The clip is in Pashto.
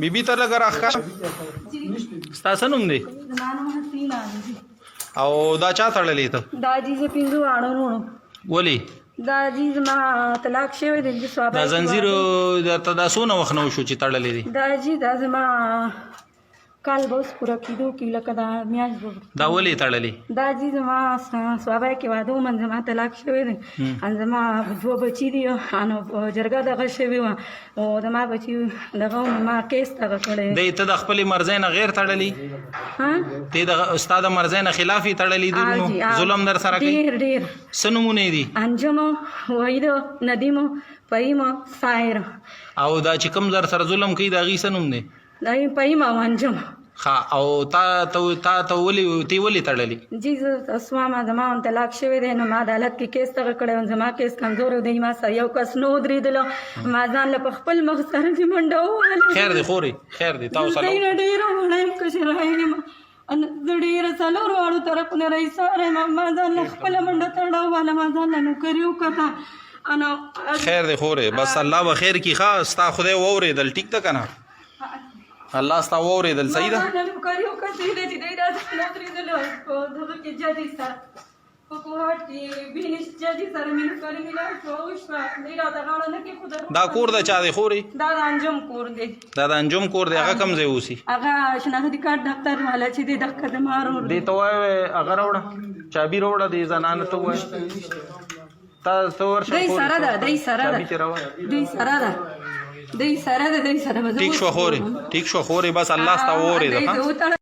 بیبي ته لږ راښکاره ستا څه نوم دی او دا چا تړلی ته دا جی زه پنځه واړه وروڼو ولې دا جی زما طلاق شوی دی دا زنځیر درته دا څونه وخت نه وشو چې تړلی دی دا جی دا زما کال به اوس پوره کېدو کې لکه دا میاشت به دا ولې تړلی دا جی زما صحابه کې واده ومن زما طلاق شوی دی ان زما دوه بچي دي نو جرګه دغه شوې وه او زما بچي دغه ما کیس دغه کړی دی ته د خپلې مرضۍ نه غیر تړلی ته د ستا د مرضۍ نه خلاف یې تړلی دي نو ظلم در سره کوي ډېر ډېر څه نومونه یې دي انجم وحید ندیم فهیم ساحر او دا چې کوم در سره ظلم کوي د هغې څه نوم دی دا فهیم او انجم ښه او تا ولې تړلی جی زه سوامه زما طلاق شوی دی نو ما عدالت کې کیس دغه کړی وم زما کیس کمزور دی ما سره یو کس نه ودرېدلو ما ځان له په خپل مخ سره چې منډه ووهله خیر دی خورې خیر دی تا زه نه ډېره وړه یم کشره یم زه ډېره څلورو واړو طرفونه رئیساره یم ما ځان له خپله منډه تړه ووهله ما ځان له نوکري وکړه خیر دی خورې بس الله به خیر کړي ښه ستا خدای واورېدل ټیک ده که نه الله ستا واورېدل صحیح ده دا کور د چا دی خورې دا د انجم کور دی دا د انجم کور دی هغه کوم ځای اوسي هغه شناختی کارت دفتر والا چې دی دغه د مارور دې ته وایې هغه راوړه چابي راوړه دې زنانه ته ووایه تا ته ورشه دی سره ده دی سره ده دی سره ده دی سره ده دی سره ده ټیک شو خورې بس الله ستا واورېده